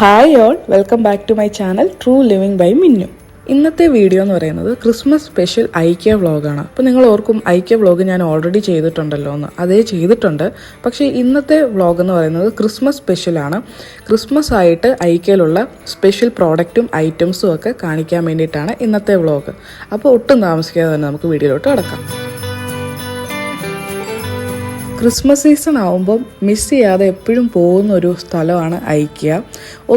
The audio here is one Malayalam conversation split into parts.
Hi all, welcome back to my channel true living by Minnu. ഇന്നത്തെ വീഡിയോ എന്ന് പറയുന്നത് ക്രിസ്മസ് സ്പെഷ്യൽ ഐക്യ വ്ളോഗാണ്. അപ്പോൾ നിങ്ങൾ ഓർക്കും ഐക്യ വ്ളോഗ് ഞാൻ ഓൾറെഡി ചെയ്തിട്ടുണ്ടല്ലോ എന്ന്. അതേ ചെയ്തിട്ടുണ്ട്, പക്ഷേ ഇന്നത്തെ വ്ളോഗ് എന്ന് പറയുന്നത് ക്രിസ്മസ് സ്പെഷ്യലാണ്. ക്രിസ്മസ് ആയിട്ട് ഐക്യയിലുള്ള സ്പെഷ്യൽ പ്രോഡക്റ്റും ഐറ്റംസും ഒക്കെ കാണിക്കാൻ വേണ്ടിയിട്ടാണ് ഇന്നത്തെ വ്ളോഗ്. അപ്പോൾ ഒട്ടും താമസിക്കാതെ തന്നെ നമുക്ക് വീഡിയോയിലോട്ട് കിടക്കാം. ക്രിസ്മസ് സീസൺ ആവുമ്പം മിസ് ചെയ്യാതെ എപ്പോഴും പോകുന്ന ഒരു സ്ഥലമാണ് ഐക്യ.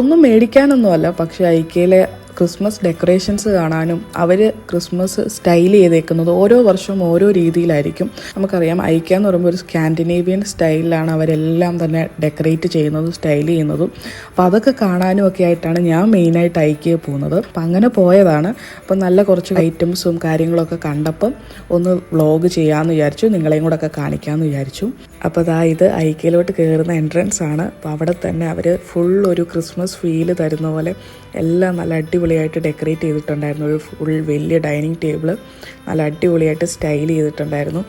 ഒന്നും മേടിക്കാനൊന്നുമല്ല, പക്ഷേ ഐക്യയിലെ ക്രിസ്മസ് ഡെക്കറേഷൻസ് കാണാനും അവർ ക്രിസ്മസ് സ്റ്റൈൽ ചെയ്തേക്കുന്നത് ഓരോ വർഷവും ഓരോ രീതിയിലായിരിക്കും. നമുക്കറിയാം ഐക്യ എന്ന് പറയുമ്പോൾ ഒരു സ്കാൻഡിനേവിയൻ സ്റ്റൈലിലാണ് അവരെല്ലാം തന്നെ ഡെക്കറേറ്റ് ചെയ്യുന്നതും സ്റ്റൈൽ ചെയ്യുന്നതും. അപ്പോൾ അതൊക്കെ കാണാനും ഒക്കെ ആയിട്ടാണ് ഞാൻ മെയിനായിട്ട് ഐക്യയിൽ പോകുന്നത്. അപ്പം അങ്ങനെ പോയതാണ്. അപ്പം നല്ല കുറച്ച് ഐറ്റംസും കാര്യങ്ങളൊക്കെ കണ്ടപ്പം ഒന്ന് വ്ളോഗ് ചെയ്യാമെന്ന് വിചാരിച്ചു, നിങ്ങളെയും കൂടെ ഒക്കെ കാണിക്കാമെന്ന് വിചാരിച്ചു. അപ്പോൾ ഇത് ഐക്യയിലോട്ട് കയറുന്ന എൻട്രൻസ് ആണ്. അപ്പോൾ അവിടെ തന്നെ അവർ ഫുൾ ഒരു ക്രിസ്മസ് ഫീല് തരുന്ന പോലെ എല്ലാം നല്ല അടിപൊളിയായിട്ട് ഡെക്കറേറ്റ് ചെയ്തിട്ടുണ്ടായിരുന്നു. ഒരു ഫുൾ വലിയ ഡൈനിങ് ടേബിൾ നല്ല അടിപൊളിയായിട്ട് സ്റ്റൈൽ ചെയ്തിട്ടുണ്ടായിരുന്നു.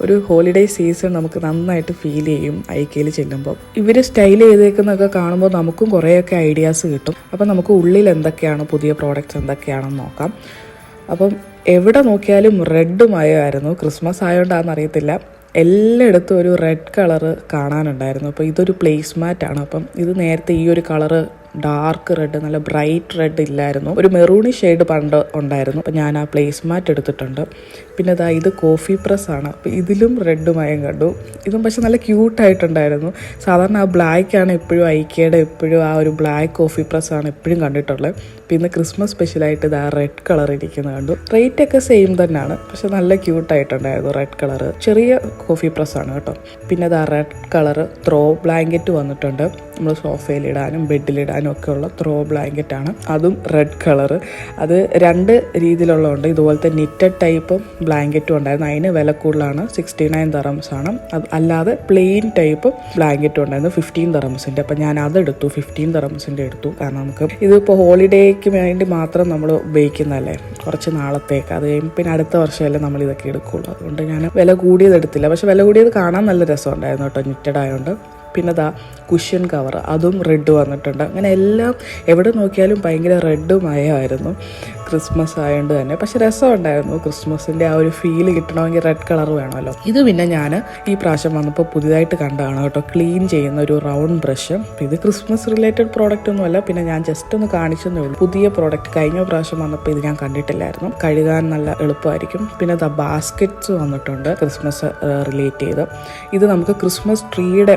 ഒരു ഹോളിഡേ സീസൺ നമുക്ക് നന്നായിട്ട് ഫീൽ ചെയ്യും ഐക്യയിൽ ചെല്ലുമ്പോൾ. ഇവർ സ്റ്റൈൽ ചെയ്തേക്കുന്നതൊക്കെ കാണുമ്പോൾ നമുക്കും കുറേയൊക്കെ ഐഡിയാസ് കിട്ടും. അപ്പം നമുക്ക് ഉള്ളിൽ എന്തൊക്കെയാണ് പുതിയ പ്രോഡക്റ്റ്സ് എന്തൊക്കെയാണെന്ന് നോക്കാം. അപ്പം എവിടെ നോക്കിയാലും റെഡുമായിരുന്നു. ക്രിസ്മസ് ആയതുകൊണ്ടാണെന്ന് അറിയത്തില്ല, എല്ലായിടത്തും ഒരു റെഡ് കളറ് കാണാനുണ്ടായിരുന്നു. അപ്പോൾ ഇതൊരു പ്ലേസ് മാറ്റാണ്. അപ്പം ഇത് നേരത്തെ ഈ ഒരു കളറ് ഡാർക്ക് റെഡ്, നല്ല ബ്രൈറ്റ് റെഡ് ഇല്ലായിരുന്നു, ഒരു മെറൂണി ഷെയ്ഡ് പണ്ട് ഉണ്ടായിരുന്നു. അപ്പം ഞാൻ ആ പ്ലേസ് മാറ്റ് എടുത്തിട്ടുണ്ട്. പിന്നെ ഇത് കോഫി പ്രസ്സാണ്. അപ്പോൾ ഇതിലും റെഡുമയം കണ്ടു. ഇതും പക്ഷെ നല്ല ക്യൂട്ടായിട്ടുണ്ടായിരുന്നു. സാധാരണ ആ ബ്ലാക്കാണ് എപ്പോഴും ഐക്യയുടെ എപ്പോഴും ആ ഒരു ബ്ലാക്ക് കോഫി പ്രസ്സാണ് എപ്പോഴും കണ്ടിട്ടുള്ളത്. പിന്നെ ക്രിസ്മസ് സ്പെഷ്യലായിട്ട് ആ റെഡ് കളർ ഇരിക്കുന്നത് കണ്ടു. റേറ്റ് ഒക്കെ സെയിം തന്നെയാണ്, പക്ഷെ നല്ല ക്യൂട്ടായിട്ടുണ്ടായിരുന്നു റെഡ് കളറ്. ചെറിയ കോഫി പ്രസ്സാണ് കേട്ടോ. പിന്നെ റെഡ് കളറ് ത്രോ ബ്ലാങ്കറ്റ് വന്നിട്ടുണ്ട്. നമ്മൾ സോഫയിലിടാനും ബെഡിലിടാനും ഒക്കെ ഉള്ള ത്രോ ബ്ലാങ്കറ്റ് ആണ്. അതും റെഡ് കളറ്. അത് രണ്ട് രീതിയിലുള്ളതുണ്ട്. ഇതുപോലത്തെ നിറ്റഡ് ടൈപ്പ് ബ്ലാങ്കറ്റും ഉണ്ടായിരുന്നു. അതിന് വില കൂടുതലാണ്, 69 dirhams ആണ്. അത് അല്ലാതെ പ്ലെയിൻ ടൈപ്പ് ബ്ലാങ്കറ്റും ഉണ്ടായിരുന്നു 15 dirhamsന്റെ. അപ്പം ഞാൻ അതെടുത്തു, 15 dirhamsന്റെ എടുത്തു. കാരണം നമുക്ക് ഇതിപ്പോൾ ഹോളിഡേക്ക് വേണ്ടി മാത്രം നമ്മൾ ഉപയോഗിക്കുന്നതല്ലേ, കുറച്ച് നാളത്തേക്ക്. അത് കഴിയുമ്പോൾ പിന്നെ അടുത്ത വർഷമല്ലേ നമ്മൾ ഇതൊക്കെ എടുക്കുള്ളൂ. അതുകൊണ്ട് ഞാൻ വില കൂടിയത് എടുത്തില്ല. പക്ഷെ വില കൂടിയത് കാണാൻ നല്ല രസമുണ്ടായിരുന്നു കേട്ടോ, നിറ്റഡ് ആയതുകൊണ്ട്. പിന്നെ കുഷ്യൻ കവർ, അതും റെഡ് വന്നിട്ടുണ്ട്. അങ്ങനെ എല്ലാം എവിടെ നോക്കിയാലും ഭയങ്കര റെഡുമയമായിരുന്നു ക്രിസ്മസ് ആയതുകൊണ്ട് തന്നെ. പക്ഷെ രസമുണ്ടായിരുന്നു. ക്രിസ്മസിൻ്റെ ആ ഒരു ഫീല് കിട്ടണമെങ്കിൽ റെഡ് കളർ വേണമല്ലോ. ഇത് പിന്നെ ഞാൻ ഈ പ്രാവശ്യം വന്നപ്പോൾ പുതിയതായിട്ട് കണ്ടതാണ് കേട്ടോ, ക്ലീൻ ചെയ്യുന്ന ഒരു റൗണ്ട് ബ്രഷ്. ഇത് ക്രിസ്മസ് റിലേറ്റഡ് പ്രോഡക്റ്റ് ഒന്നുമല്ല, പിന്നെ ഞാൻ ജസ്റ്റ് ഒന്ന് കാണിച്ചതേ ഉള്ളൂ. പുതിയ പ്രോഡക്റ്റ് കഴിഞ്ഞ പ്രാവശ്യം വന്നപ്പോൾ ഇത് ഞാൻ കണ്ടിട്ടില്ലായിരുന്നു. കഴുകാൻ നല്ല എളുപ്പമായിരിക്കും. പിന്നെ ബാസ്ക്കറ്റ്സ് വന്നിട്ടുണ്ട് ക്രിസ്മസ് റിലേറ്റ് ചെയ്ത്. ഇത് നമുക്ക് ക്രിസ്മസ് ട്രീയുടെ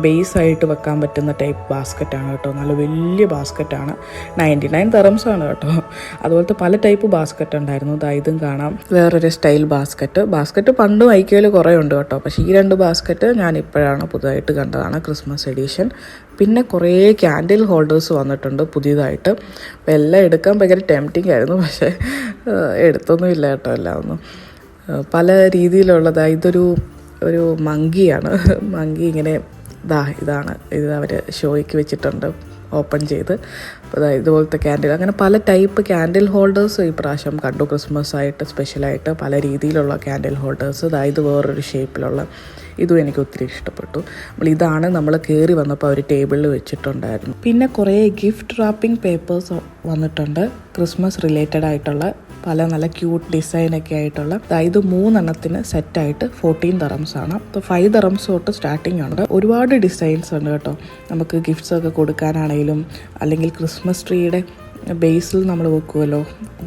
ബേസ് ആയിട്ട് വെക്കാൻ പറ്റുന്ന ടൈപ്പ് ബാസ്ക്കറ്റാണ് കേട്ടോ. നല്ല വലിയ ബാസ്ക്കറ്റാണ്. 99 dirhams ആണ് കേട്ടോ. അതുപോലത്തെ പല ടൈപ്പ് ബാസ്ക്കറ്റ് ഉണ്ടായിരുന്നു. ഇതും കാണാം, വേറൊരു സ്റ്റൈൽ ബാസ്ക്കറ്റ് പണ്ടും ഐക്യയിൽ കുറേ ഉണ്ട് കേട്ടോ. പക്ഷേ ഈ രണ്ട് ബാസ്ക്കറ്റ് ഞാൻ ഇപ്പോഴാണ് പുതുതായിട്ട് കണ്ടതാണ്, ക്രിസ്മസ് എഡിഷൻ. പിന്നെ കുറേ ക്യാൻഡിൽ ഹോൾഡേഴ്സ് വന്നിട്ടുണ്ട് പുതിയതായിട്ട്. അപ്പോൾ എല്ലാം എടുക്കാൻ ഭയങ്കര ടെംപ്റ്റിംഗ് ആയിരുന്നു, പക്ഷേ എടുത്തൊന്നും ഇല്ല കേട്ടോ. എല്ലാം ഒന്നും പല രീതിയിലുള്ളതാണ്. ഒരു മങ്കിയാണ്. മങ്കി ഇങ്ങനെ ഇതാണ് ഇത് അവർ ഷോയ്ക്ക് വെച്ചിട്ടുണ്ട് ഓപ്പൺ ചെയ്ത്. അപ്പോൾ ഇതുപോലത്തെ ക്യാൻഡിൽ, അങ്ങനെ പല ടൈപ്പ് ക്യാൻഡിൽ ഹോൾഡേഴ്സ് ഈ പ്രാവശ്യം കണ്ടു. ക്രിസ്മസ് ആയിട്ട് സ്പെഷ്യലായിട്ട് പല രീതിയിലുള്ള ക്യാൻഡിൽ ഹോൾഡേഴ്സ്. ഇത് വേറൊരു ഷേപ്പിലുള്ള, ഇതും എനിക്ക് ഒത്തിരി ഇഷ്ടപ്പെട്ടു. ഇതാണ് നമ്മൾ കയറി വന്നപ്പോൾ അവർ ടേബിളിൽ വെച്ചിട്ടുണ്ടായിരുന്നു. പിന്നെ കുറേ ഗിഫ്റ്റ് റാപ്പിംഗ് പേപ്പേഴ്സ് വന്നിട്ടുണ്ട് ക്രിസ്മസ് റിലേറ്റഡ് ആയിട്ടുള്ള പല നല്ല ക്യൂട്ട് ഡിസൈനൊക്കെ ആയിട്ടുള്ള. ഇത് 3 സെറ്റായിട്ട് 14 dirhams ആണ്. ഇപ്പോൾ 5 dirhams തൊട്ട് സ്റ്റാർട്ടിങ് ഉണ്ട്. ഒരുപാട് ഡിസൈൻസ് ഉണ്ട് കേട്ടോ. നമുക്ക് ഗിഫ്റ്റ്സ് ഒക്കെ കൊടുക്കാനാണെങ്കിലും, അല്ലെങ്കിൽ ക്രിസ്മസ് ട്രീയുടെ ബേസിൽ നമ്മൾ വെക്കുമല്ലോ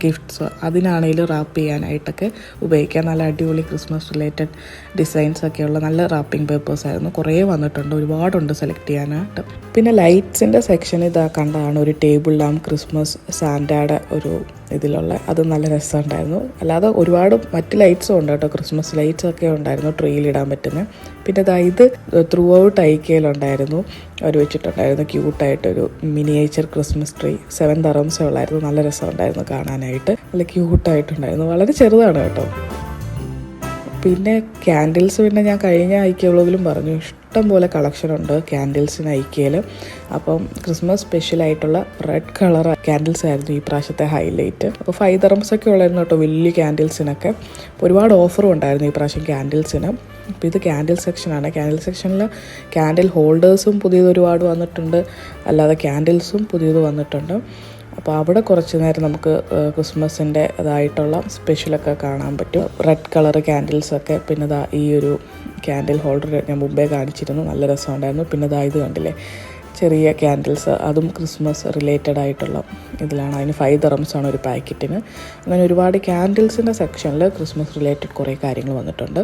ഗിഫ്റ്റ്സ്, അതിനാണെങ്കിലും റാപ്പ് ചെയ്യാനായിട്ടൊക്കെ ഉപയോഗിക്കാം. നല്ല അടിപൊളി ക്രിസ്മസ് റിലേറ്റഡ് ഡിസൈൻസ് ഒക്കെയുള്ള നല്ല റാപ്പിംഗ് പേപ്പേഴ്സ് ആയിരുന്നു. കുറേ വന്നിട്ടുണ്ട്, ഒരുപാടുണ്ട് സെലക്ട് ചെയ്യാനായിട്ട്. പിന്നെ ലൈറ്റ്സിൻ്റെ സെക്ഷൻ കണ്ടതാണ്. ഒരു ടേബിൾ ലാമ്പ് ക്രിസ്മസ് സാന്റയുടെ ഒരു ഇതിലുള്ള, അത് നല്ല രസമുണ്ടായിരുന്നു. അല്ലാതെ ഒരുപാട് മറ്റ് ലൈറ്റ്സും ഉണ്ട് കേട്ടോ. ക്രിസ്മസ് ലൈറ്റ്സ് ഒക്കെ ഉണ്ടായിരുന്നു ട്രീയിലിടാൻ പറ്റുന്നത്. പിന്നെ ഇത് ത്രൂ ഔട്ട് ഐക്യയിലുണ്ടായിരുന്നു, അവർ വെച്ചിട്ടുണ്ടായിരുന്നു ക്യൂട്ടായിട്ടൊരു മിനിയേച്ചർ ക്രിസ്മസ് ട്രീ. 7 dirhams ഉള്ളായിരുന്നു. നല്ല രസമുണ്ടായിരുന്നു കാണാനായിട്ട്, നല്ല ക്യൂട്ടായിട്ടുണ്ടായിരുന്നു. വളരെ ചെറുതാണ് കേട്ടോ. പിന്നെ ക്യാൻഡിൽസ്, പിന്നെ ഞാൻ കഴിഞ്ഞ ഐക്യ വ്ളോഗിലും പറഞ്ഞു, ഇഷ്ടം പോലെ കളക്ഷൻ ഉണ്ട് ക്യാൻഡിൽസിന് ഐക്യയിൽ. അപ്പം ക്രിസ്മസ് സ്പെഷ്യലായിട്ടുള്ള റെഡ് കളർ ക്യാൻഡിൽസ് ആയിരുന്നു ഈ പ്രാവശ്യത്തെ ഹൈലൈറ്റ്. അപ്പോൾ 5 dirhams ഒക്കെ ഉള്ളായിരുന്നു കേട്ടോ വലിയ ക്യാൻഡിൽസിനൊക്കെ. ഒരുപാട് ഓഫറും ഉണ്ടായിരുന്നു ഈ പ്രാവശ്യം ക്യാൻഡിൽസിന്. അപ്പോൾ ഇത് ക്യാൻഡിൽ സെക്ഷനാണ്. ക്യാൻഡിൽ സെക്ഷനിൽ ക്യാൻഡിൽ ഹോൾഡേഴ്സും പുതിയത് ഒരുപാട് വന്നിട്ടുണ്ട്, അല്ലാതെ ക്യാൻഡിൽസും പുതിയത് വന്നിട്ടുണ്ട്. അപ്പോൾ അവിടെ കുറച്ച് നേരം നമുക്ക് ക്രിസ്മസിൻ്റെ അതായിട്ടുള്ള സ്പെഷ്യലൊക്കെ കാണാൻ പറ്റും. റെഡ് കളർ ക്യാൻഡിൽസൊക്കെ, പിന്നെ ദാ ഈ ഒരു ക്യാൻഡിൽ ഹോൾഡർ ഞാൻ മുമ്പേ കാണിച്ചിരുന്നു, നല്ല രസമുണ്ടായിരുന്നു. പിന്നെ ദാ ഇത് കണ്ടില്ലേ, ചെറിയ ക്യാൻഡിൽസ്, അതും ക്രിസ്മസ് റിലേറ്റഡ് ആയിട്ടുള്ള ഇതിലാണ്. അതിന് 5 dirhams ആണ് ഒരു പാക്കറ്റിന്. അങ്ങനെ ഒരുപാട് ക്യാൻഡിൽസിൻ്റെ സെക്ഷനിൽ ക്രിസ്മസ് റിലേറ്റഡ് കുറേ കാര്യങ്ങൾ വന്നിട്ടുണ്ട്.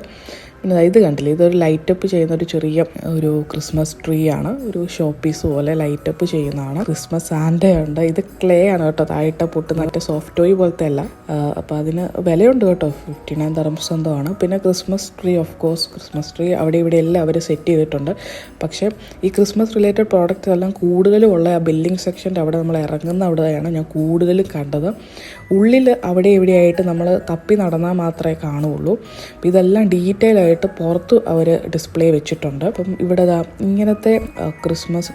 പിന്നെ ഇത് കണ്ടില്ലേ, ഇതൊരു ലൈറ്റപ്പ് ചെയ്യുന്ന ഒരു ചെറിയ ഒരു ക്രിസ്മസ് ട്രീ ആണ്. ഒരു ഷോ പീസ് പോലെ ലൈറ്റപ്പ് ചെയ്യുന്നതാണ്. ക്രിസ്മസ് സാന്റ ഉണ്ട്. ഇത് ക്ലേ ആണ് കേട്ടോ, താഴെ പൊട്ടുന്ന മറ്റേ സോഫ്റ്റ് ടോയ് പോലത്തെ അല്ല. അപ്പോൾ അതിന് വിലയുണ്ട് കേട്ടോ, 59 dirhams എന്തോ ആണ്. പിന്നെ Christmas tree, of course Christmas tree അവിടെ ഇവിടെ എല്ലാം അവർ സെറ്റ് ചെയ്തിട്ടുണ്ട്. പക്ഷേ ഈ ക്രിസ്മസ് റിലേറ്റഡ് പ്രോഡക്റ്റ്സ് എല്ലാം കൂടുതലും ഉള്ള ആ ബില്ലിംഗ് സെക്ഷൻ്റെ അവിടെ നമ്മൾ ഇറങ്ങുന്ന അവിടെയാണ് ഞാൻ കൂടുതലും കണ്ടത്. ഉള്ളിൽ അവിടെ ഇവിടെയായിട്ട് നമ്മൾ തപ്പി നടന്നാൽ മാത്രമേ കാണുകയുള്ളൂ. അപ്പോൾ ഇതെല്ലാം ഡീറ്റെയിൽ ആയിട്ട് പുറത്ത് അവർ ഡിസ്പ്ലേ വെച്ചിട്ടുണ്ട്. അപ്പം ഇവിടെ ഇങ്ങനത്തെ ക്രിസ്മസ്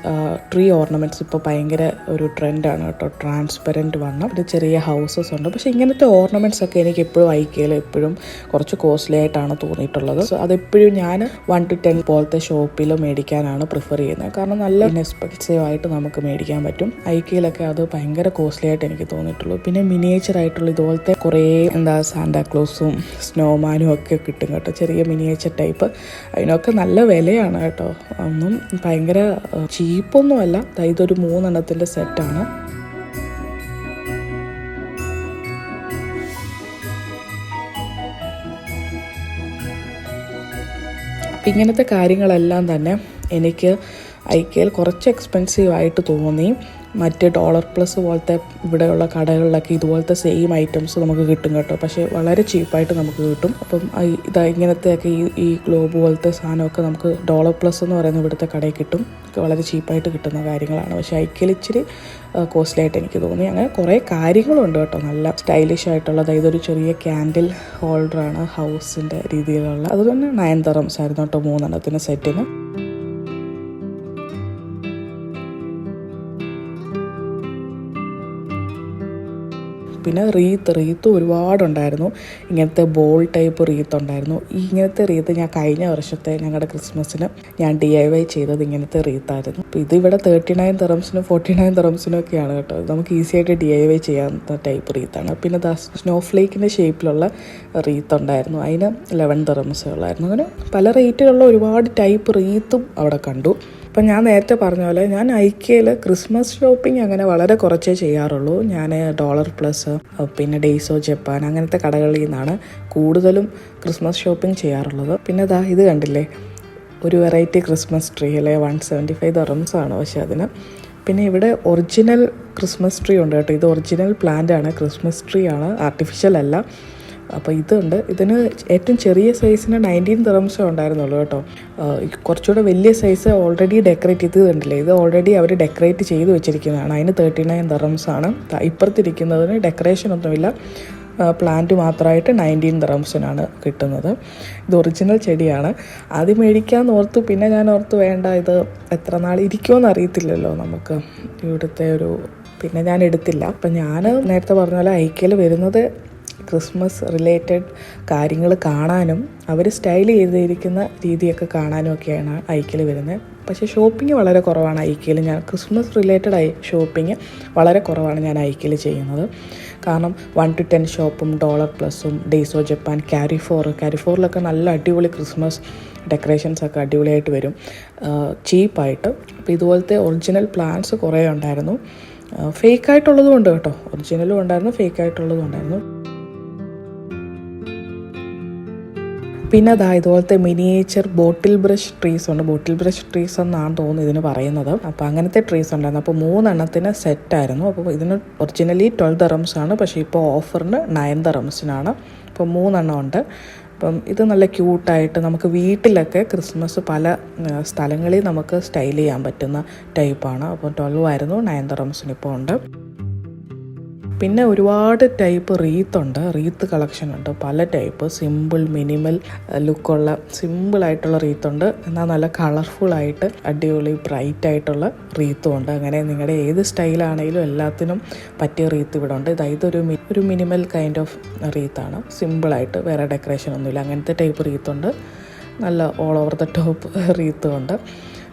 ട്രീ ഓർണമെൻറ്റ്സ് ഇപ്പോൾ ഭയങ്കര ഒരു ട്രെൻഡാണ് കേട്ടോ, ട്രാൻസ്പെറൻറ്റ് വണ്ണം. ഇത് ചെറിയ ഹൗസസ് ഉണ്ട്. പക്ഷേ ഇങ്ങനത്തെ ഓർണമെൻറ്റ്സ് ഒക്കെ എനിക്ക് എപ്പോഴും ഐക്കയിൽ എപ്പോഴും കുറച്ച് കോസ്റ്റ്ലി ആയിട്ടാണ് തോന്നിയിട്ടുള്ളത്. സോ അതെപ്പോഴും ഞാൻ 1 to 10 പോലത്തെ ഷോപ്പിൽ മേടിക്കാനാണ് പ്രിഫർ ചെയ്യുന്നത്. കാരണം നല്ല ഇൻഎക്സ്പെൻസീവ് ആയിട്ട് നമുക്ക് മേടിക്കാൻ പറ്റും. ഐക്കയിലൊക്കെ അത് ഭയങ്കര കോസ്റ്റ്ലി ആയിട്ട് എനിക്ക് തോന്നിയിട്ടുള്ളൂ. പിന്നെ മിനിയേച്ചർ ആയിട്ടുള്ള ഇതുപോലത്തെ കുറേ സാന്റാക്ലോസും സ്നോമാനും ഒക്കെ കിട്ടും കേട്ടോ, ചെറിയ മിനിയേച്ചർ ടൈപ്പ്. അതിനൊക്കെ നല്ല വിലയാണ് കേട്ടോ, ഒന്നും ഭയങ്കര ചീപ്പൊന്നുമല്ല. ഇതൊരു 3 എണ്ണത്തിൻ്റെ സെറ്റാണ്. ഇങ്ങനത്തെ കാര്യങ്ങളെല്ലാം തന്നെ എനിക്ക് ഐക്കയിൽ കുറച്ച് എക്സ്പെൻസീവ് ആയിട്ട് തോന്നി. മറ്റ് $+ പോലത്തെ ഇവിടെയുള്ള കടകളിലൊക്കെ ഇതുപോലത്തെ സെയിം ഐറ്റംസ് നമുക്ക് കിട്ടും കേട്ടോ, പക്ഷേ വളരെ ചീപ്പായിട്ട് നമുക്ക് കിട്ടും. അപ്പം ഇങ്ങനത്തെയൊക്കെ ഈ ഗ്ലോബ് പോലത്തെ സാധനമൊക്കെ നമുക്ക് $+ എന്ന് പറയുന്ന ഇവിടുത്തെ കടയിൽ കിട്ടും, വളരെ ചീപ്പായിട്ട് കിട്ടുന്ന കാര്യങ്ങളാണ്. പക്ഷേ ഐക്കയിൽ ഇച്ചിരി കോസ്റ്റ്ലി ആയിട്ട് എനിക്ക് തോന്നി. അങ്ങനെ കുറേ കാര്യങ്ങളുണ്ട് കേട്ടോ, നല്ല സ്റ്റൈലിഷ് ആയിട്ടുള്ളത്. ഇതൊരു ചെറിയ ക്യാൻഡിൽ ഹോൾഡറാണ്, ഹൗസിൻ്റെ രീതിയിലുള്ള. അത് തന്നെ 9 dirhams ആയിരുന്നു കേട്ടോ 3 എണ്ണത്തിന് സെറ്റിന്. പിന്നെ റീത്ത് ഒരുപാടുണ്ടായിരുന്നു. ഇങ്ങനത്തെ ബോൾ ടൈപ്പ് റീത്ത് ഉണ്ടായിരുന്നു. ഇങ്ങനത്തെ റീത്ത് ഞാൻ കഴിഞ്ഞ വർഷത്തെ ഞങ്ങളുടെ ക്രിസ്മസിന് ഞാൻ DIY ചെയ്തത് ഇങ്ങനത്തെ റീത്തായിരുന്നു. അപ്പോൾ ഇതിവിടെ 39 dirhamsനും 49 dirhamsനും ഒക്കെയാണ് കേട്ടോ. നമുക്ക് ഈസി ആയിട്ട് DIY ചെയ്യാവുന്ന ടൈപ്പ് റീത്താണ്. പിന്നെ സ്നോഫ്ലേക്കിൻ്റെ ഷേപ്പിലുള്ള റീത്ത് ഉണ്ടായിരുന്നു, അതിന് 11 dirhams ഉള്ളായിരുന്നു. അങ്ങനെ പല റേറ്റിലുള്ള ഒരുപാട് ടൈപ്പ് റീത്തും അവിടെ കണ്ടു. അപ്പം ഞാൻ നേരത്തെ പറഞ്ഞ പോലെ ഞാൻ ഐക്കയിൽ ക്രിസ്മസ് ഷോപ്പിംഗ് അങ്ങനെ വളരെ കുറച്ചേ ചെയ്യാറുള്ളൂ. ഞാൻ $+ പിന്നെ ഡേയ്സോ ജപ്പാൻ അങ്ങനത്തെ കടകളിൽ നിന്നാണ് കൂടുതലും ക്രിസ്മസ് ഷോപ്പിംഗ് ചെയ്യാറുള്ളത്. പിന്നെ ഇത് കണ്ടില്ലേ, ഒരു വെറൈറ്റി ക്രിസ്മസ് ട്രീ അല്ലേ, 175 dirhams ആണ് പക്ഷേ അതിന്. പിന്നെ ഇവിടെ ഒറിജിനൽ ക്രിസ്മസ് ട്രീ ഉണ്ട് കേട്ടോ. ഇത് ഒറിജിനൽ പ്ലാന്റ് ആണ്, ക്രിസ്മസ് ട്രീ ആണ്, ആർട്ടിഫിഷ്യൽ അല്ല. അപ്പോൾ ഇതുണ്ട്. ഇതിന് ഏറ്റവും ചെറിയ സൈസിന് 19 dirhams ഉണ്ടായിരുന്നുള്ളൂ കേട്ടോ. കുറച്ചുകൂടെ വലിയ സൈസ് ഓൾറെഡി ഡെക്കറേറ്റ് ചെയ്ത് കണ്ടില്ലേ, ഇത് ഓൾറെഡി അവർ ഡെക്കറേറ്റ് ചെയ്ത് വെച്ചിരിക്കുന്നതാണ്. അതിന് 39 dirhams ആണ്. ഇപ്പുറത്തിരിക്കുന്നതിന് ഡെക്കറേഷൻ ഒന്നുമില്ല, പ്ലാന്റ് മാത്രമായിട്ട് 19 dirhamsനാണ് കിട്ടുന്നത്. ഇത് ഒറിജിനൽ ചെടിയാണ്. ആദ്യം മേടിക്കാമെന്ന് ഓർത്തു, പിന്നെ ഞാൻ ഓർത്തു വേണ്ട, ഇത് എത്ര നാൾ ഇരിക്കുമെന്ന് അറിയത്തില്ലല്ലോ നമുക്ക് ഇവിടുത്തെ ഒരു, പിന്നെ ഞാൻ എടുത്തില്ല. അപ്പം ഞാൻ നേരത്തെ പറഞ്ഞ പോലെ ഐക്കയിൽ വരുന്നത് ക്രിസ്മസ് റിലേറ്റഡ് കാര്യങ്ങൾ കാണാനും അവർ സ്റ്റൈൽ ചെയ്തിരിക്കുന്ന രീതിയൊക്കെ കാണാനും ഒക്കെയാണ് ഐക്കയിൽ വരുന്നത്. പക്ഷേ ഷോപ്പിംഗ് വളരെ കുറവാണ് ഐക്കയിൽ. ഞാൻ ക്രിസ്മസ് റിലേറ്റഡ് ഷോപ്പിംഗ് വളരെ കുറവാണ് ഞാൻ ഐക്കയിൽ ചെയ്യുന്നത്. കാരണം 1 to 10 ഷോപ്പും $+ഉം ഡേയ്സോ ജപ്പാൻ, കാരിഫോറിലൊക്കെ നല്ല അടിപൊളി ക്രിസ്മസ് ഡെക്കറേഷൻസൊക്കെ അടിപൊളിയായിട്ട് വരും ചീപ്പായിട്ട്. അപ്പോൾ ഇതുപോലത്തെ ഒറിജിനൽ പ്ലാന്റ്സ് കുറേ ഉണ്ടായിരുന്നു. ഫേക്കായിട്ടുള്ളതും ഉണ്ട് കേട്ടോ, ഒറിജിനലും ഉണ്ടായിരുന്നു, ഫേക്കായിട്ടുള്ളതും ഉണ്ടായിരുന്നു. പിന്നെ ഇതുപോലത്തെ മിനിയേച്ചർ ബോട്ടിൽ ബ്രഷ് ട്രീസ് ഉണ്ട്. ബോട്ടിൽ ബ്രഷ് ട്രീസ് എന്നാണ് തോന്നുന്നു ഇതിന് പറയുന്നത്. അപ്പോൾ അങ്ങനത്തെ ട്രീസ് ഉണ്ടായിരുന്നു. അപ്പോൾ 3 എണ്ണത്തിന് സെറ്റായിരുന്നു. അപ്പോൾ ഇതിന് ഒറിജിനലി 12 dirhams ആണ്, പക്ഷേ ഇപ്പോൾ ഓഫറിന് 9 dirhamsനാണ്. അപ്പോൾ 3 എണ്ണം ഉണ്ട്. അപ്പം ഇത് നല്ല ക്യൂട്ടായിട്ട് നമുക്ക് വീട്ടിലൊക്കെ ക്രിസ്മസ് പല സ്ഥലങ്ങളിൽ നമുക്ക് സ്റ്റൈൽ ചെയ്യാൻ പറ്റുന്ന ടൈപ്പാണ്. അപ്പോൾ 12 ആയിരുന്നു, 9 dirhamsന് ഇപ്പോൾ ഉണ്ട്. പിന്നെ ഒരുപാട് ടൈപ്പ് റീത്ത് കളക്ഷൻ ഉണ്ട്, പല ടൈപ്പ്. സിമ്പിൾ മിനിമൽ ലുക്കുള്ള സിമ്പിളായിട്ടുള്ള റീത്തുണ്ട്, എന്നാൽ നല്ല കളർഫുള്ളായിട്ട് അടിപൊളി ബ്രൈറ്റ് ആയിട്ടുള്ള റീത്തും ഉണ്ട്. അങ്ങനെ നിങ്ങളുടെ ഏത് സ്റ്റൈലാണെങ്കിലും എല്ലാത്തിനും പറ്റിയ റീത്ത് ഇവിടെ ഉണ്ട്. ഇതൊരു മിനിമൽ കൈൻഡ് ഓഫ് റീത്താണ്, സിമ്പിളായിട്ട്, വേറെ ഡെക്കറേഷൻ ഒന്നുമില്ല, അങ്ങനത്തെ ടൈപ്പ് റീത്തുണ്ട്. നല്ല ഓൾ ഓവർ ദ ടോപ്പ് റീത്തും ഉണ്ട്.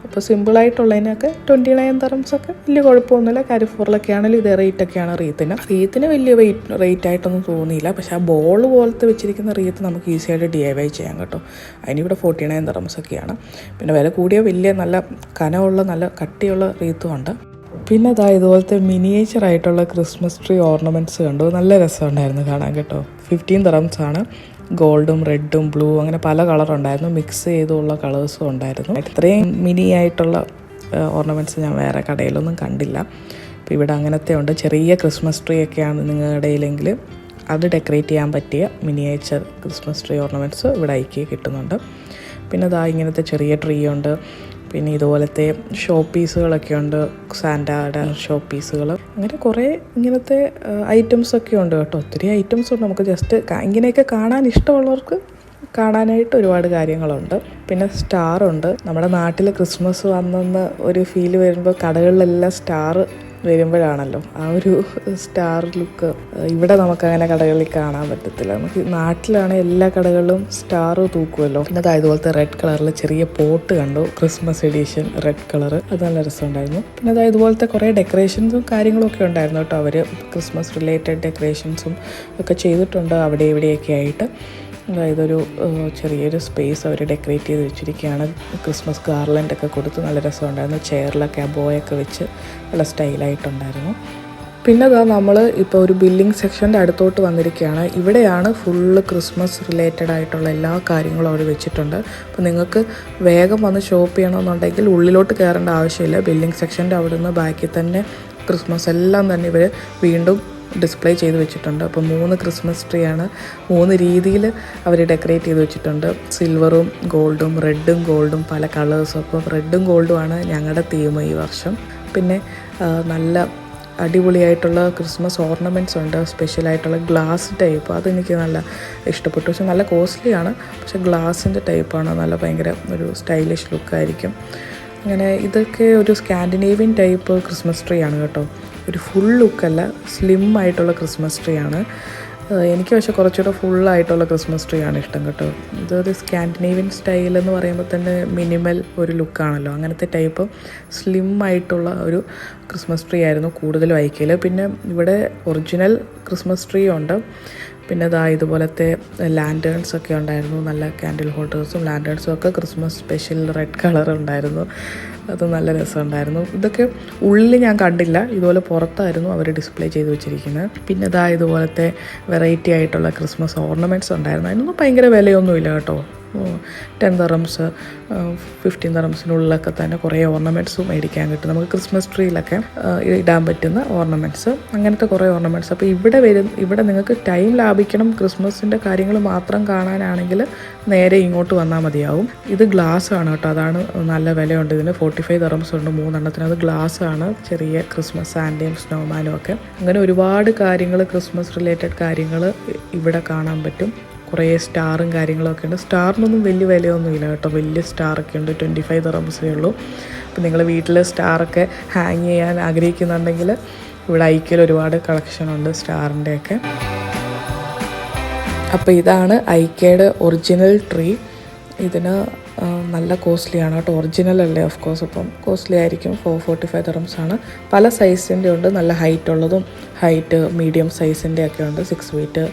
അപ്പോൾ സിമ്പിളായിട്ടുള്ളതിനൊക്കെ 29 ദിർഹംസൊക്കെ വലിയ കുഴപ്പമൊന്നുമില്ല. കാരിഫോറിലൊക്കെ ആണെങ്കിലും ഇതേ റേറ്റൊക്കെയാണ് റീത്തിന് വലിയ റേറ്റ് ആയിട്ടൊന്നും തോന്നിയില്ല. പക്ഷേ ആ ബോൾ പോലത്തെ വെച്ചിരിക്കുന്ന റീത്ത് നമുക്ക് ഈസിയായിട്ട് DIY ചെയ്യാം കേട്ടോ. അതിനിവിടെ 49 ദിർഹംസൊക്കെയാണ്. പിന്നെ വില കൂടിയ വലിയ നല്ല കനമുള്ള നല്ല കട്ടിയുള്ള റീത്തും ഉണ്ട്. പിന്നെ ഇതുപോലത്തെ മിനിയേച്ചറായിട്ടുള്ള ക്രിസ്മസ് ട്രീ ഓർണമെൻറ്റ്സ് കണ്ടു. നല്ല രസമുണ്ടായിരുന്നു കാണാൻ കേട്ടോ. 15 ദിർഹംസാണ്. ഗോൾഡും റെഡും ബ്ലൂ അങ്ങനെ പല കളറുണ്ടായിരുന്നു. മിക്സ് ചെയ്തുള്ള കളേഴ്സും ഉണ്ടായിരുന്നു. ഇത്രയും മിനി ആയിട്ടുള്ള ഓർണമെൻറ്റ്സ് ഞാൻ വേറെ കടയിലൊന്നും കണ്ടില്ല. അപ്പോൾ ഇവിടെ അങ്ങനത്തെ ഉണ്ട്. ചെറിയ ക്രിസ്മസ് ട്രീ ഒക്കെയാണ് നിങ്ങളുടെ ഇടയിലെങ്കിൽ അത് ഡെക്കറേറ്റ് ചെയ്യാൻ പറ്റിയ മിനിയേച്ചർ ക്രിസ്മസ് ട്രീ ഓർണമെൻറ്റ്സ് ഇവിടെ IKEA കിട്ടുന്നുണ്ട്. പിന്നെ ഇങ്ങനത്തെ ചെറിയ ട്രീ ഉണ്ട്. പിന്നെ ഇതുപോലത്തെ ഷോ പീസുകളൊക്കെ ഉണ്ട്. സാൻഡയുടെ ഷോ പീസുകൾ അങ്ങനെ കുറേ ഇങ്ങനത്തെ ഐറ്റംസൊക്കെ ഉണ്ട് കേട്ടോ. ഒത്തിരി ഐറ്റംസ് ഉണ്ട്. നമുക്ക് ജസ്റ്റ് ഇങ്ങനെയൊക്കെ കാണാൻ ഇഷ്ടമുള്ളവർക്ക് കാണാനായിട്ട് ഒരുപാട് കാര്യങ്ങളുണ്ട്. പിന്നെ സ്റ്റാറുണ്ട്. നമ്മുടെ നാട്ടിൽ ക്രിസ്മസ് വന്നെന്ന് ഒരു ഫീല് വരുമ്പോൾ കടകളിലെല്ലാം സ്റ്റാർ വരുമ്പോഴാണല്ലോ ആ ഒരു സ്റ്റാർ ലുക്ക് ഇവിടെ നമുക്കങ്ങനെ കടകളിൽ കാണാൻ പറ്റത്തില്ല. നമുക്ക് നാട്ടിലാണ് എല്ലാ കടകളിലും സ്റ്റാർ തൂക്കുമല്ലോ. പിന്നെ ഇതുപോലത്തെ റെഡ് കളറിൽ ചെറിയ പോട്ട് കണ്ടു. ക്രിസ്മസ് എഡിഷൻ റെഡ് കളർ, അത് നല്ല രസമുണ്ടായിരുന്നു. പിന്നെ ഇതുപോലത്തെ കുറേ ഡെക്കറേഷൻസും കാര്യങ്ങളും ഒക്കെ ഉണ്ടായിരുന്നു കേട്ടോ. അവർ ക്രിസ്മസ് റിലേറ്റഡ് ഡെക്കറേഷൻസും ഒക്കെ ചെയ്തിട്ടുണ്ട് അവിടെ ഇവിടെയൊക്കെ ആയിട്ട്. ഇതൊരു ചെറിയൊരു സ്പേസ് അവർ ഡെക്കറേറ്റ് ചെയ്ത് വെച്ചിരിക്കുകയാണ്. ക്രിസ്മസ് ഗാർലൻഡൊക്കെ കൊടുത്ത് നല്ല രസമുണ്ടായിരുന്നു. ചെയറിലൊക്കെ ആ ബോയൊക്കെ വെച്ച് നല്ല സ്റ്റൈലായിട്ടുണ്ടായിരുന്നു. പിന്നെ നമ്മൾ ഇപ്പോൾ ഒരു ബില്ലിംഗ് സെക്ഷൻ്റെ അടുത്തോട്ട് വന്നിരിക്കുകയാണ്. ഇവിടെയാണ് ഫുള്ള് ക്രിസ്മസ് റിലേറ്റഡ് ആയിട്ടുള്ള എല്ലാ കാര്യങ്ങളും അവർ വെച്ചിട്ടുണ്ട്. അപ്പോൾ നിങ്ങൾക്ക് വേഗം വന്ന് ഷോപ്പ് ചെയ്യണമെന്നുണ്ടെങ്കിൽ ഉള്ളിലോട്ട് കയറേണ്ട ആവശ്യമില്ല. ബില്ലിംഗ് സെക്ഷൻ്റെ അവിടെ നിന്ന് ബാക്കിൽ തന്നെ ക്രിസ്മസ് എല്ലാം തന്നെ ഇവർ വീണ്ടും ഡിസ്പ്ലേ ചെയ്ത് വെച്ചിട്ടുണ്ട്. അപ്പോൾ 3 ക്രിസ്മസ് ട്രീ ആണ്. 3 രീതിയിൽ അവർ ഡെക്കറേറ്റ് ചെയ്ത് വെച്ചിട്ടുണ്ട്. സിൽവറും ഗോൾഡും റെഡും ഗോൾഡും പല കളേഴ്സും. അപ്പോൾ റെഡും ഗോൾഡും ആണ് ഞങ്ങളുടെ തീം ഈ വർഷം. പിന്നെ നല്ല അടിപൊളിയായിട്ടുള്ള ക്രിസ്മസ് ഓർണമെൻറ്റ്സ് ഉണ്ട്. സ്പെഷ്യലായിട്ടുള്ള ഗ്ലാസ് ടൈപ്പ്, അതെനിക്ക് നല്ല ഇഷ്ടപ്പെട്ടു. പക്ഷെ നല്ല കോസ്റ്റ്ലിയാണ്. പക്ഷേ ഗ്ലാസിൻ്റെ ടൈപ്പാണ്. നല്ല ഭയങ്കര ഒരു സ്റ്റൈലിഷ് ലുക്കായിരിക്കും. അങ്ങനെ ഇതൊക്കെ ഒരു സ്കാൻഡിനേവിയൻ ടൈപ്പ് ക്രിസ്മസ് ട്രീ ആണ് കേട്ടോ. ഒരു ഫുൾ ലുക്കല്ല, സ്ലിം ആയിട്ടുള്ള ക്രിസ്മസ് ട്രീ ആണ്. എനിക്ക് പക്ഷേ കുറച്ചുകൂടെ ഫുള്ളായിട്ടുള്ള ക്രിസ്മസ് ട്രീ ആണ് ഇഷ്ടം കേട്ടോ. ഇതൊരു സ്കാൻഡിനേവിയൻ സ്റ്റൈൽ എന്ന് പറയുമ്പോൾ തന്നെ മിനിമൽ ഒരു ലുക്കാണല്ലോ. അങ്ങനത്തെ ടൈപ്പ് സ്ലിം ആയിട്ടുള്ള ഒരു ക്രിസ്മസ് ട്രീ ആയിരുന്നു കൂടുതലും IKEA. പിന്നെ ഇവിടെ ഒറിജിനൽ ക്രിസ്മസ് ട്രീ ഉണ്ട്. പിന്നെ ഇതുപോലത്തെ ലാൻറ്റേൺസൊക്കെ ഉണ്ടായിരുന്നു. നല്ല ക്യാൻഡിൽ ഹോൾഡേഴ്സും ലാൻറ്റേൺസും ഒക്കെ ക്രിസ്മസ് സ്പെഷ്യൽ റെഡ് കളർ ഉണ്ടായിരുന്നു. അത് നല്ല രസമുണ്ടായിരുന്നു. ഇതൊക്കെ ഉള്ളിൽ ഞാൻ കണ്ടില്ല. ഇതുപോലെ പുറത്തായിരുന്നു അവർ ഡിസ്പ്ലേ ചെയ്ത് വെച്ചിരിക്കുന്നത്. പിന്നെ ഇതുപോലത്തെ വെറൈറ്റി ആയിട്ടുള്ള ക്രിസ്മസ് ഓർണമെൻറ്റ്സ് ഉണ്ടായിരുന്നു. അതിനൊന്നും ഭയങ്കര വിലയൊന്നുമില്ല കേട്ടോ. 10 ദിർഹംസ് 15 ദിർഹംസിനുള്ളിലൊക്കെ തന്നെ കുറേ ഓർണമെൻറ്റ്സും മേടിക്കാൻ കിട്ടും. നമുക്ക് ക്രിസ്മസ് ട്രീയിലൊക്കെ ഇടാൻ പറ്റുന്ന ഓർണമെൻറ്റ്സ്, അങ്ങനത്തെ കുറേ ഓർണമെൻറ്റ്സ്. അപ്പോൾ ഇവിടെ നിങ്ങൾക്ക് ടൈം ലാഭിക്കണം, ക്രിസ്മസിൻ്റെ കാര്യങ്ങൾ മാത്രം കാണാനാണെങ്കിൽ നേരെ ഇങ്ങോട്ട് വന്നാൽ മതിയാവും. ഇത് ഗ്ലാസ് ആണ് കേട്ടോ. അതാണ് നല്ല വിലയുണ്ട് ഇതിന്. 45 ദിർഹംസ് ഉണ്ട് 3 എണ്ണത്തിന്. അത് ഗ്ലാസ് ആണ്. ചെറിയ ക്രിസ്മസ് സാൻഡയും സ്നോമാനും ഒക്കെ. അങ്ങനെ ഒരുപാട് കാര്യങ്ങൾ ക്രിസ്മസ് റിലേറ്റഡ് കാര്യങ്ങൾ ഇവിടെ കാണാൻ പറ്റും. കുറേ സ്റ്റാറും കാര്യങ്ങളൊക്കെ ഉണ്ട്. സ്റ്റാറിനൊന്നും വലിയ വിലയൊന്നുമില്ല കേട്ടോ. വലിയ സ്റ്റാറൊക്കെ ഉണ്ട്. 25 ദിർഹംസേ ഉള്ളൂ. അപ്പോൾ നിങ്ങൾ വീട്ടിൽ സ്റ്റാറൊക്കെ ഹാങ് ചെയ്യാൻ ആഗ്രഹിക്കുന്നുണ്ടെങ്കിൽ ഇവിടെ IKEA ഒരുപാട് കളക്ഷനുണ്ട് സ്റ്റാറിൻ്റെയൊക്കെ. അപ്പോൾ ഇതാണ് IKEAയുടെ ഒറിജിനൽ ട്രീ. ഇതിന് നല്ല കോസ്റ്റ്ലിയാണ് കേട്ടോ. ഒറിജിനൽ അല്ലേ, ഓഫ് കോഴ്സ്. അപ്പം കോസ്റ്റ്ലി ആയിരിക്കും. 45 ദിർഹംസാണ്. പല സൈസിൻ്റെ ഉണ്ട്. നല്ല ഹൈറ്റ് ഉള്ളതും ഹൈറ്റ് മീഡിയം സൈസിൻ്റെ ഒക്കെ ഉണ്ട്. 6 ഫീറ്റ്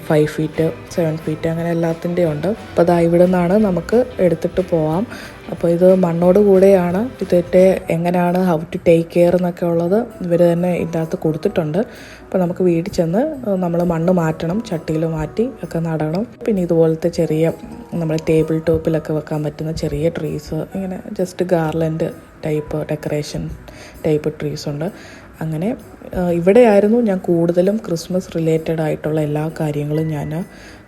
5 ഫീറ്റ് 7 ഫീറ്റ് അങ്ങനെ എല്ലാത്തിൻ്റെയും ഉണ്ട്. അപ്പോൾ ഇവിടെ നിന്നാണ് നമുക്ക് എടുത്തിട്ട് പോവാം. അപ്പോൾ ഇത് മണ്ണോട് കൂടെയാണ്. ഇതിൻ്റെ എങ്ങനെയാണ് ഹൗ ടു ടേക്ക് കെയർ എന്നൊക്കെ ഉള്ളത് ഇവർ തന്നെ ഇതിൻ്റെ അകത്ത് കൊടുത്തിട്ടുണ്ട്. അപ്പോൾ നമുക്ക് വീട്ടിൽ ചെന്ന് നമ്മൾ മണ്ണ് മാറ്റണം, ചട്ടിയിൽ മാറ്റി ഒക്കെ നടണം. പിന്നെ ഇതുപോലത്തെ ചെറിയ നമ്മൾ ടേബിൾ ടോപ്പിലൊക്കെ വെക്കാൻ പറ്റുന്ന ചെറിയ ട്രീസ്, ഇങ്ങനെ just garland type decoration type trees ഉണ്ട്. അങ്ങനെ ഇവിടെയായിരുന്നു ഞാൻ കൂടുതലും ക്രിസ്മസ് റിലേറ്റഡ് ആയിട്ടുള്ള എല്ലാ കാര്യങ്ങളും ഞാൻ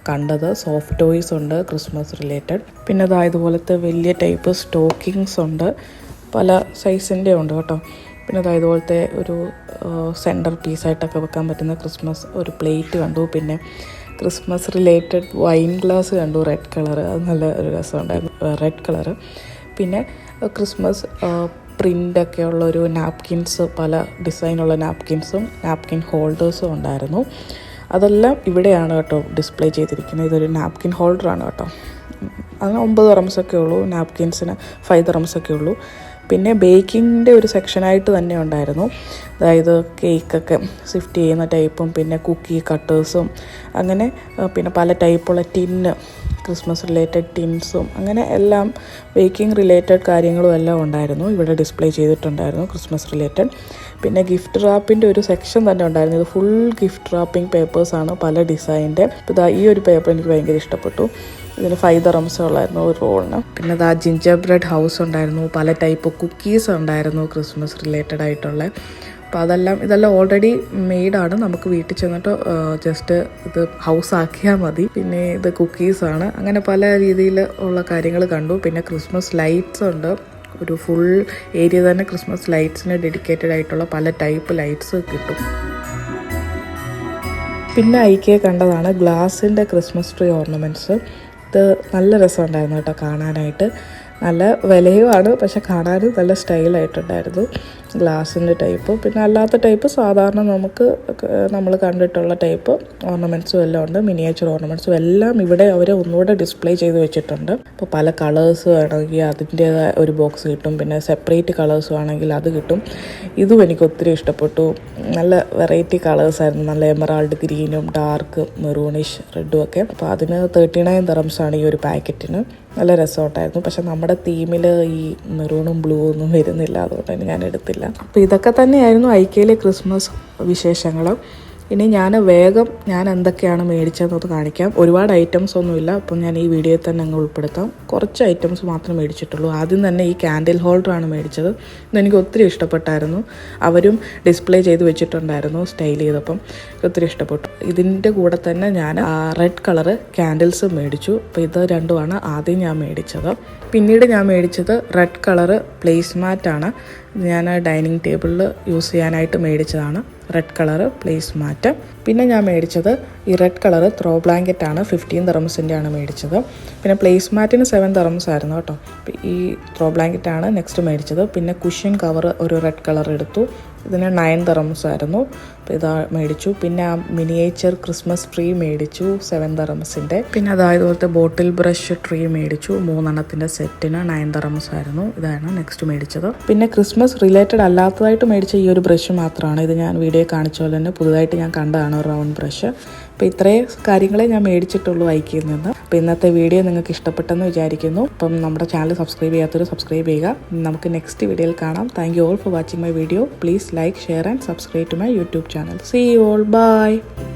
കണ്ടത്. സോഫ്റ്റ് ടോയ്സ് ഉണ്ട് ക്രിസ്മസ് റിലേറ്റഡ്. പിന്നെ ഇതുപോലത്തെ വലിയ ടൈപ്പ് സ്റ്റോക്കിങ്സ് ഉണ്ട്. പല സൈസിൻ്റെ ഉണ്ട് കേട്ടോ. പിന്നെ ഇതുപോലത്തെ ഒരു സെൻറ്റർ പീസായിട്ടൊക്കെ വെക്കാൻ പറ്റുന്ന ക്രിസ്മസ് ഒരു പ്ലേറ്റ് കണ്ടു. പിന്നെ ക്രിസ്മസ് റിലേറ്റഡ് വൈൻ ഗ്ലാസ് കണ്ടു, റെഡ് കളർ. അത് നല്ല ഒരു രസമുണ്ടായിരുന്നു, റെഡ് കളറ്. പിന്നെ ക്രിസ്മസ് പ്രിൻ്റൊക്കെ ഉള്ളൊരു നാപ്കിൻസ്, പല ഡിസൈനുള്ള നാപ്കിൻസും നാപ്കിൻ ഹോൾഡേഴ്സും ഉണ്ടായിരുന്നു. അതെല്ലാം ഇവിടെയാണ് കേട്ടോ ഡിസ്പ്ലേ ചെയ്തിരിക്കുന്നത്. ഇതൊരു നാപ്കിൻ ഹോൾഡറാണ് കേട്ടോ. അതിന് 9 ദിർഹംസൊക്കെ ഉള്ളൂ. നാപ്കിൻസിന് 5 ദിർഹംസൊക്കെ ഉള്ളൂ. പിന്നെ ബേക്കിങ്ങിൻ്റെ ഒരു സെക്ഷനായിട്ട് തന്നെ ഉണ്ടായിരുന്നു. അതായത് കേക്കൊക്കെ സിഫ്റ്റ് ചെയ്യുന്ന ടൈപ്പും പിന്നെ കുക്കി കട്ടേഴ്സും അങ്ങനെ പിന്നെ പല ടൈപ്പുള്ള ടിന്ന്, ക്രിസ്മസ് റിലേറ്റഡ് ടിൻസും അങ്ങനെ എല്ലാം ബേക്കിംഗ് റിലേറ്റഡ് കാര്യങ്ങളും എല്ലാം ഉണ്ടായിരുന്നു. ഇവിടെ ഡിസ്പ്ലേ ചെയ്തിട്ടുണ്ടായിരുന്നു ക്രിസ്മസ് റിലേറ്റഡ്. പിന്നെ ഗിഫ്റ്റ് റാപ്പിൻ്റെ ഒരു സെക്ഷൻ തന്നെ ഉണ്ടായിരുന്നു. ഇത് ഫുൾ ഗിഫ്റ്റ് റാപ്പിംഗ് പേപ്പേഴ്സാണ് പല ഡിസൈനിൻ്റെ. ഇപ്പോൾ ഈ ഒരു പേപ്പർ എനിക്ക് ഭയങ്കര ഇഷ്ടപ്പെട്ടു. ഇതിന് 5 ദിർഹംസേ ഉള്ളായിരുന്നു ഒരു റോളിന്. പിന്നെ ഇതാ ജിഞ്ചർ ബ്രെഡ് ഹൗസ് ഉണ്ടായിരുന്നു, പല ടൈപ്പ് കുക്കീസ് ഉണ്ടായിരുന്നു ക്രിസ്മസ് റിലേറ്റഡ് ആയിട്ടുള്ള. അപ്പോൾ ഇതെല്ലാം ഓൾറെഡി മെയ്ഡാണ്. നമുക്ക് വീട്ടിൽ ചെന്നിട്ട് ജസ്റ്റ് ഇത് ഹൗസ് ആക്കിയാൽ മതി. പിന്നെ ഇത് കുക്കീസാണ്. അങ്ങനെ പല രീതിയിൽ ഉള്ള കാര്യങ്ങൾ കണ്ടു. പിന്നെ ക്രിസ്മസ് ലൈറ്റ്സ് ഉണ്ട്. ഒരു ഫുൾ ഏരിയ തന്നെ ക്രിസ്മസ് ലൈറ്റ്സിന് ഡെഡിക്കേറ്റഡ് ആയിട്ടുള്ള പല ടൈപ്പ് ലൈറ്റ്സ് കിട്ടും. പിന്നെ ഐക്യ കണ്ടതാണ് ഗ്ലാസിൻ്റെ ക്രിസ്മസ് ട്രീ ഓർണമെൻറ്റ്സ്. ഇത് നല്ല രസമുണ്ടായിരുന്നു കേട്ടോ കാണാനായിട്ട്. നല്ല വിലയുമാണ്, പക്ഷെ കാണാനും നല്ല സ്റ്റൈലായിട്ടുണ്ടായിരുന്നു. ഗ്ലാസിൻ്റെ ടൈപ്പ് പിന്നെ അല്ലാത്ത ടൈപ്പ് സാധാരണ നമ്മൾ കണ്ടിട്ടുള്ള ടൈപ്പ് ഓർണമെൻറ്റ്സും എല്ലാം ഉണ്ട്. മിനിയേച്ചർ ഓർണമെൻറ്റ്സും എല്ലാം ഇവിടെ അവർ ഒന്നുകൂടെ ഡിസ്പ്ലേ ചെയ്ത് വെച്ചിട്ടുണ്ട്. അപ്പോൾ പല കളേഴ്സ് വേണമെങ്കിൽ അതിൻ്റേതായ ഒരു ബോക്സ് കിട്ടും. പിന്നെ സെപ്പറേറ്റ് കളേഴ്സ് വേണമെങ്കിൽ അത് കിട്ടും. ഇതും എനിക്ക് ഒത്തിരി ഇഷ്ടപ്പെട്ടു. നല്ല വെറൈറ്റി കളേഴ്സായിരുന്നു. നല്ല എമറാൾഡ് ഗ്രീനും ഡാർക്ക് മെറൂണിഷ് റെഡും ഒക്കെ. അപ്പോൾ അതിന് 39 ദിർഹംസാണ് ഈ ഒരു പാക്കറ്റിന്. നല്ല രസമുണ്ടായിരുന്നു. പക്ഷെ നമ്മുടെ തീമിൽ ഈ മെറൂണും ബ്ലൂ ഒന്നും വരുന്നില്ല, അതുകൊണ്ട് തന്നെ ഞാൻ എടുത്തില്ല. അപ്പോൾ ഇതൊക്കെ തന്നെയായിരുന്നു ഐക്യയിലെ ക്രിസ്മസ് വിശേഷങ്ങൾ. ഇനി ഞാൻ എന്തൊക്കെയാണ് മേടിച്ചതെന്നത് കാണിക്കാം. ഒരുപാട് ഐറ്റംസ് ഒന്നുമില്ല, അപ്പം ഞാൻ ഈ വീഡിയോയിൽ തന്നെ അങ്ങ് ഉൾപ്പെടുത്താം. കുറച്ച് ഐറ്റംസ് മാത്രമേ മേടിച്ചിട്ടുള്ളൂ. ആദ്യം തന്നെ ഈ കാൻഡിൽ ഹോൾഡറാണ് മേടിച്ചത്. ഇതെനിക്ക് ഒത്തിരി ഇഷ്ടപ്പെട്ടായിരുന്നു. അവരും ഡിസ്പ്ലേ ചെയ്ത് വെച്ചിട്ടുണ്ടായിരുന്നു സ്റ്റൈൽ ചെയ്തപ്പം. ഒത്തിരി ഇഷ്ടപ്പെട്ടു. ഇതിൻ്റെ കൂടെ തന്നെ ഞാൻ റെഡ് കളറ് ക്യാൻഡിൽസ് മേടിച്ചു. അപ്പോൾ ഇത് രണ്ടുമാണ് ആദ്യം ഞാൻ മേടിച്ചത്. പിന്നീട് ഞാൻ മേടിച്ചത് റെഡ് കളറ് പ്ലേസ് മാറ്റാണ്. ഞാൻ ഡൈനിങ് ടേബിളിൽ യൂസ് ചെയ്യാനായിട്ട് മേടിച്ചതാണ് റെഡ് കളറ് പ്ലേസ് മാറ്റ്. പിന്നെ ഞാൻ മേടിച്ചത് ഈ റെഡ് കളറ് ത്രോ ബ്ലാങ്കറ്റാണ്. 15 ദിർഹംസിൻ്റെ ആണ് മേടിച്ചത്. പിന്നെ പ്ലേസ് മാറ്റിന് 7 ദിർഹംസ് ആയിരുന്നു കേട്ടോ. ഈ ത്രോ ബ്ലാങ്കറ്റാണ് നെക്സ്റ്റ് മേടിച്ചത്. പിന്നെ കുഷ്യൻ കവർ ഒരു റെഡ് കളർ എടുത്തു. ഇതിന് 9 ദിർഹംസ് ആയിരുന്നു. അപ്പോൾ ഇതാ മേടിച്ചു. പിന്നെ ആ മിനിയേച്ചർ ക്രിസ്മസ് ട്രീ മേടിച്ചു 7 ദിർഹംസിൻ്റെ. പിന്നെ അതായതുപോലത്തെ ബോട്ടിൽ ബ്രഷ് ട്രീ മേടിച്ചു 3 എണ്ണത്തിൻ്റെ സെറ്റിന് 9 ദിർഹംസ് ആയിരുന്നു. ഇതാണ് നെക്സ്റ്റ് മേടിച്ചത്. പിന്നെ ക്രിസ്മസ് റിലേറ്റഡ് അല്ലാത്തതായിട്ട് മേടിച്ച ഈ ഒരു ബ്രഷ് മാത്രമാണ്. ഇത് ഞാൻ വീഡിയോ കാണിച്ച പോലെ തന്നെ പുതുതായിട്ട് ഞാൻ കണ്ടതാണ് റൗണ്ട് ബ്രഷ്. അപ്പോൾ ഇത്രയും കാര്യങ്ങളെ ഞാൻ മേടിച്ചിട്ടുള്ളൂ ഐക്യയിൽ നിന്ന്. അപ്പോൾ ഇന്നത്തെ വീഡിയോ നിങ്ങൾക്ക് ഇഷ്ടപ്പെട്ടെന്ന് വിചാരിക്കുന്നു. അപ്പം നമ്മുടെ ചാനൽ സബ്സ്ക്രൈബ് ചെയ്യാത്തവർ സബ്സ്ക്രൈബ് ചെയ്യുക. നമുക്ക് നെക്സ്റ്റ് വീഡിയോയിൽ കാണാം. Thank you all for watching my video. Please like, share and subscribe to my YouTube channel. See you all. Bye.